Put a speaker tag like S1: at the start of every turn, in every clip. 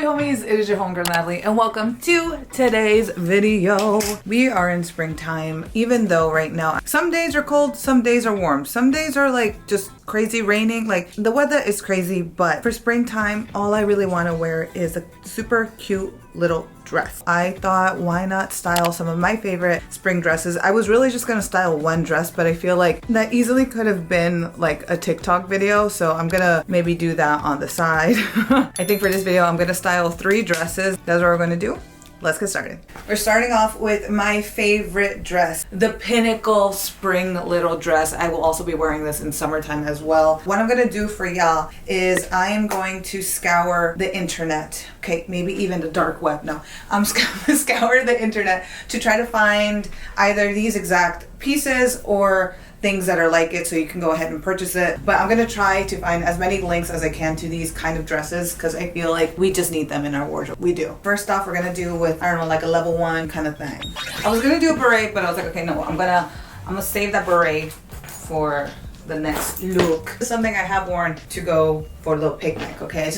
S1: Howdy homies, it is your homegirl Natalie and welcome to today's video. We are in springtime, even though right now some days are cold, some days are warm, some days are like just crazy raining. Like the weather is crazy, but for springtime all I really want to wear is a super cute little dress. I thought, why not style some of my favorite spring dresses? I was really just gonna style one dress, but I feel like that easily could have been like a TikTok video, so I'm gonna maybe do that on the side. I think for this video I'm gonna style 3 dresses. That's what we're gonna do. Let's get started. We're starting off with my favorite dress, the pinnacle spring little dress. I will also be wearing this in summertime as well. What I'm gonna do for y'all is I am going to scour the internet. Okay, maybe even the dark web. No, I'm just gonna scour the internet to try to find either these exact pieces or things that are like it, so you can go ahead and purchase it. But I'm gonna try to find as many links as I can to these kind of dresses because I feel like we just need them in our wardrobe. We do. First off, we're gonna do with, I don't know, like a level 1 kind of thing. I was gonna do a beret, but I was like, okay, no, I'm gonna save that beret for the next look. It's something I have worn to go for a little picnic, okay?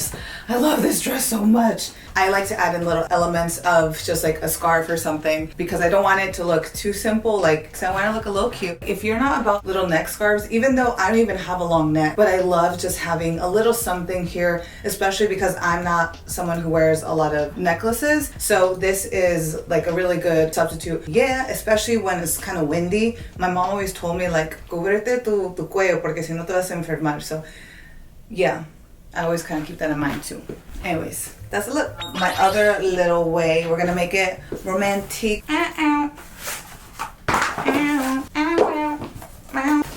S1: I love this dress so much. I like to add in little elements of just like a scarf or something because I don't want it to look too simple, like, so I want to look a little cute. If you're not about little neck scarves, even though I don't even have a long neck, but I love just having a little something here, especially because I'm not someone who wears a lot of necklaces. So this is like a really good substitute. Yeah, especially when it's kind of windy. My mom always told me like, cúbrete tu cuello porque si no te vas a enfermar. So yeah, I always kind of keep that in mind too. Anyways, that's a look. My other little way, we're gonna make it romantic.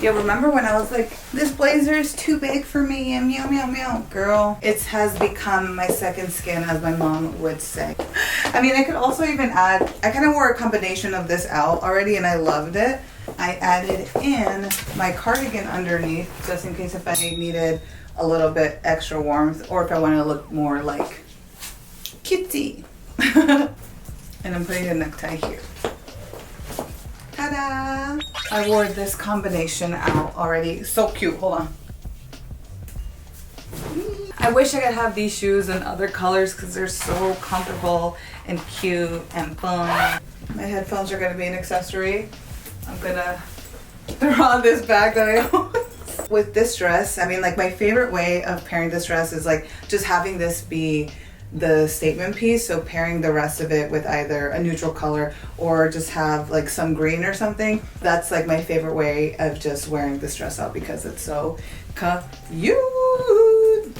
S1: Yeah, remember when I was like, this blazer is too big for me and meow meow meow? Girl, it has become my second skin, as my mom would say. I mean, I could also even add, I kind of wore a combination of this out already and I loved it. I added in my cardigan underneath just in case if I needed a little bit extra warmth or if I wanted to look more like kitty. And I'm putting a necktie here. Ta-da! I wore this combination out already. So cute. Hold on. I wish I could have these shoes in other colors because they're so comfortable and cute and fun. My headphones are going to be an accessory. I'm gonna throw on this bag that I own. With this dress, I mean, like, my favorite way of pairing this dress is like just having this be the statement piece, so pairing the rest of it with either a neutral color or just have like some green or something. That's like my favorite way of just wearing this dress out because it's so cute.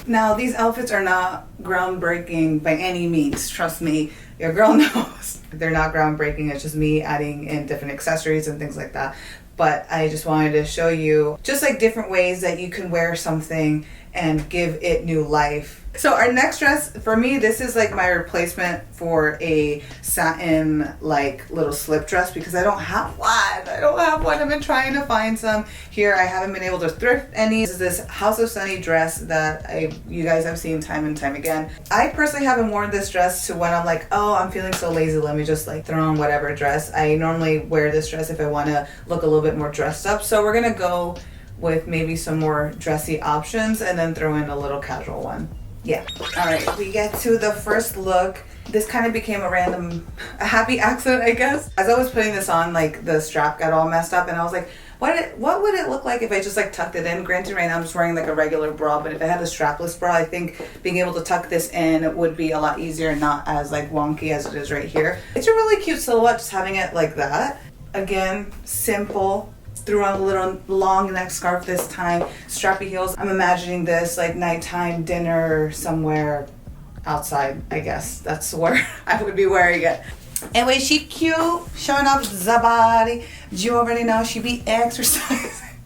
S1: Now, these outfits are not groundbreaking by any means, trust me, your girl knows. They're not groundbreaking, it's just me adding in different accessories and things like that. But I just wanted to show you just like different ways that you can wear something and give it new life. So our next dress, for me, this is like my replacement for a satin like little slip dress because I don't have one. I've been trying to find some here. I haven't been able to thrift any. This is this House of Sunny dress that you guys have seen time and time again. I personally haven't worn this dress to when I'm like, oh, I'm feeling so lazy, let me just like throw on whatever dress. I normally wear this dress if I want to look a little bit more dressed up. So we're gonna go with maybe some more dressy options and then throw in a little casual one. Yeah. All right, we get to the first look. This kind of became a happy accident, I guess. As I was putting this on, like the strap got all messed up and I was like, what would it look like if I just like tucked it in? Granted, right now I'm just wearing like a regular bra, but if I had a strapless bra, I think being able to tuck this in would be a lot easier and not as like wonky as it is right here. It's a really cute silhouette, just having it like that. Again, simple. Threw on a little long neck scarf this time, strappy heels. I'm imagining this like nighttime dinner somewhere outside, I guess. That's where I would be wearing it. Anyway, she cute, showing off the body. You already know she be exercising.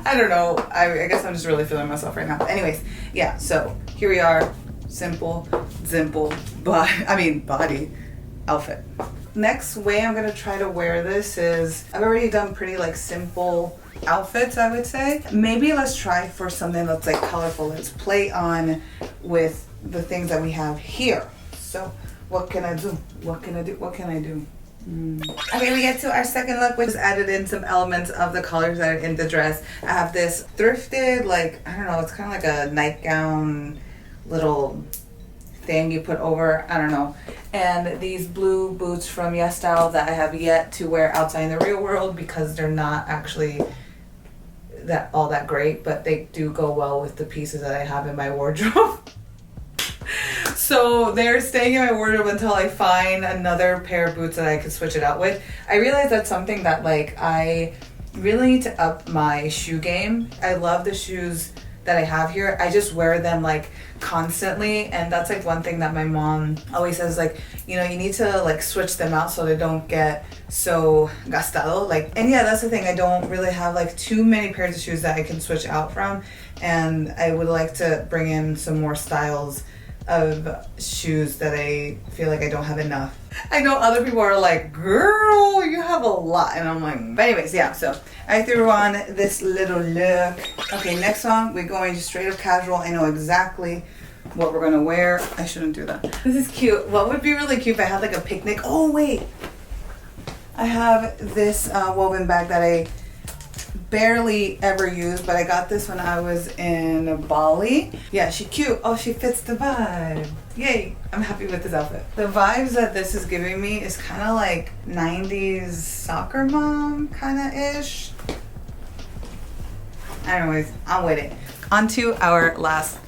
S1: I don't know. I guess I'm just really feeling myself right now. Anyways, yeah, so here we are. Simple body outfit. Next way I'm gonna try to wear this is, I've already done pretty like simple outfits, I would say. Maybe let's try for something that's like colorful. Let's play on with the things that we have here. So what can I do? Okay, we get to our second look, which is added in some elements of the colors that are in the dress. I have this thrifted, like, I don't know, it's kind of like a nightgown little thing you put over, I don't know. And these blue boots from Yes Style that I have yet to wear outside in the real world because they're not actually all that great, but they do go well with the pieces that I have in my wardrobe. So they're staying in my wardrobe until I find another pair of boots that I can switch it out with. I realize that's something that like I really need to up my shoe game. I love the shoes that I have here. I just wear them like constantly, and that's like one thing that my mom always says, like, you know, you need to like switch them out so they don't get so gastado. Like, and yeah, that's the thing. I don't really have like too many pairs of shoes that I can switch out from, and I would like to bring in some more styles of shoes that I feel like I don't have enough. I know other people are like, girl, you have a lot, and I'm like, but anyways, yeah, so I threw on this little look. Okay, next one, we're going straight up casual. I know exactly what we're gonna wear. I shouldn't do that. This is cute. What would be really cute if I had like a picnic? Oh wait, I have this woven bag that I barely ever use, but I got this when I was in Bali. Yeah, she's cute. Oh, she fits the vibe. Yay, I'm happy with this outfit. The vibes that this is giving me is kind of like 90s soccer mom kind of ish. Anyways, I'm with it. On to our last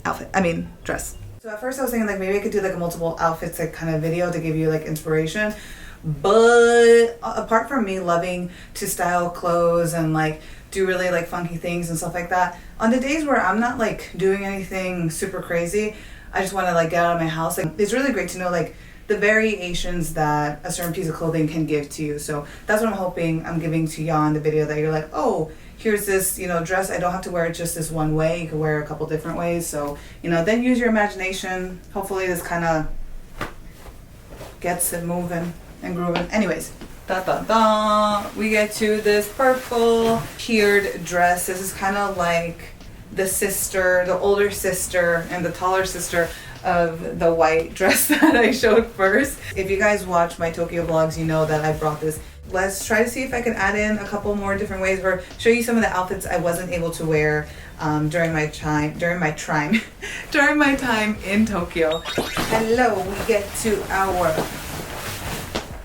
S1: outfit. I mean, dress. So at first I was thinking like maybe I could do like a multiple outfits like kind of video to give you like inspiration. But apart from me loving to style clothes and like do really like funky things and stuff like that, on the days where I'm not like doing anything super crazy, I just want to like get out of my house. Like, it's really great to know like the variations that a certain piece of clothing can give to you. So that's what I'm hoping I'm giving to y'all in the video, that you're like, oh, here's this, you know, dress. I don't have to wear it just this one way. You can wear it a couple different ways. So, you know, then use your imagination. Hopefully this kind of gets it moving and grooving. Anyways, we get to this purple tiered dress. This is kind of like the sister, the older sister and the taller sister of the white dress that I showed first. If you guys watch my Tokyo vlogs, you know that I brought this. Let's try to see if I can add in a couple more different ways or show you some of the outfits I wasn't able to wear during my time in Tokyo. Hello, we get to our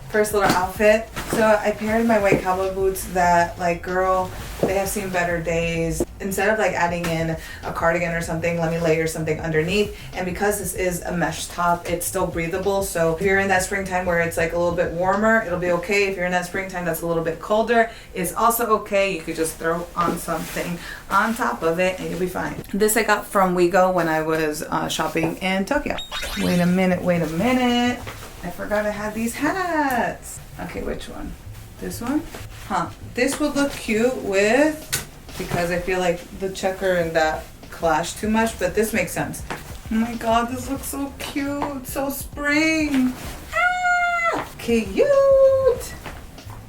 S1: first little outfit. So I paired my white cowboy boots that, like, girl, they have seen better days. Instead of like adding in a cardigan or something, let me layer something underneath. And because this is a mesh top, it's still breathable. So if you're in that springtime where it's like a little bit warmer, it'll be okay. If you're in that springtime that's a little bit colder, it's also okay. You could just throw on something on top of it and you'll be fine. This I got from Wego when I was shopping in Tokyo. Wait a minute. I forgot I had these hats. Okay, which one? This one? Huh. This would look cute with, because I feel like the checker and that clash too much, but this makes sense. Oh my god, this looks so cute. So spring. Ah, cute.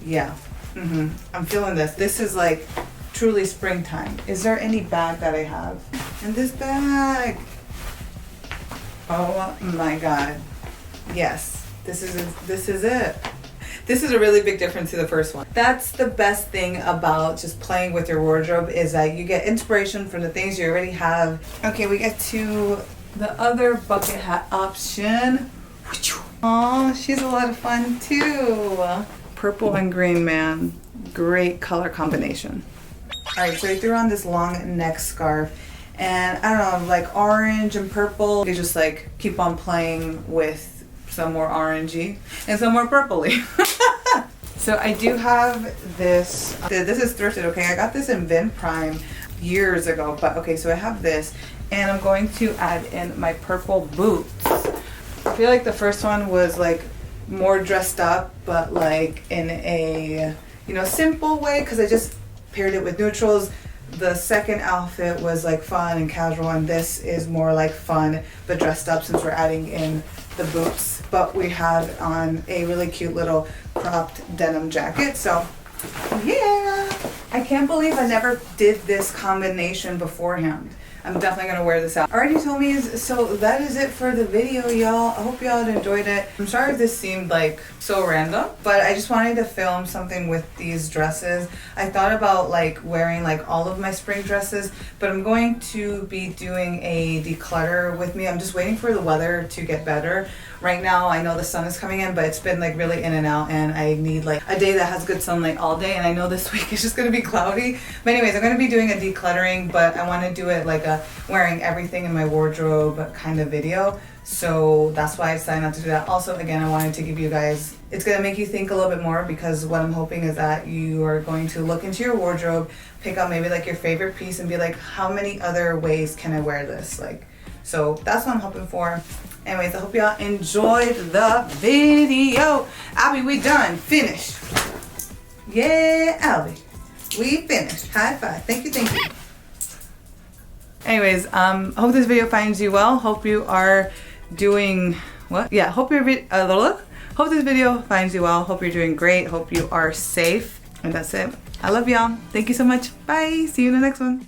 S1: Yeah. I'm feeling this. This is like truly springtime. Is there any bag that I have? And this bag. Oh my god. Yes. This is it. This is a really big difference to the first one. That's the best thing about just playing with your wardrobe, is that you get inspiration from the things you already have. Okay, we get to the other bucket hat option. Aw, she's a lot of fun too. Purple and green, man. Great color combination. Alright, so I threw on this long neck scarf. And I don't know, like orange and purple. You just like keep on playing with some more orangey and some more purpley. So I do have this. This is thrifted, okay? I got this in Vin Prime years ago, but okay, so I have this, and I'm going to add in my purple boots. I feel like the first one was like more dressed up, but like in a, you know, simple way, because I just paired it with neutrals. The second outfit was like fun and casual, and this is more like fun but dressed up, since we're adding in the boots. But we have on a really cute little cropped denim jacket. So yeah, I can't believe I never did this combination beforehand. I'm definitely gonna wear this out. Alrighty, homies, so that is it for the video, y'all. I hope y'all enjoyed it. I'm sorry if this seemed like so random, but I just wanted to film something with these dresses. I thought about like wearing like all of my spring dresses, but I'm going to be doing a declutter with me. I'm just waiting for the weather to get better. Right now, I know the sun is coming in, but it's been like really in and out, and I need like a day that has good sunlight all day, and I know this week is just gonna be cloudy. But anyways, I'm gonna be doing a decluttering, but I wanna do it like a wearing everything in my wardrobe kind of video. So that's why I decided not to do that. Also, again, I wanted to give you guys, it's gonna make you think a little bit more, because what I'm hoping is that you are going to look into your wardrobe, pick out maybe like your favorite piece and be like, how many other ways can I wear this? Like, so that's what I'm hoping for. Anyways, I hope y'all enjoyed the video. Albie, we done. Finished. Yeah, Albie. We finished. High five. Thank you, thank you. Anyways, hope this video finds you well. Hope you are doing what? Yeah, hope hope this video finds you well. Hope you're doing great. Hope you are safe. And that's it. I love y'all. Thank you so much. Bye. See you in the next one.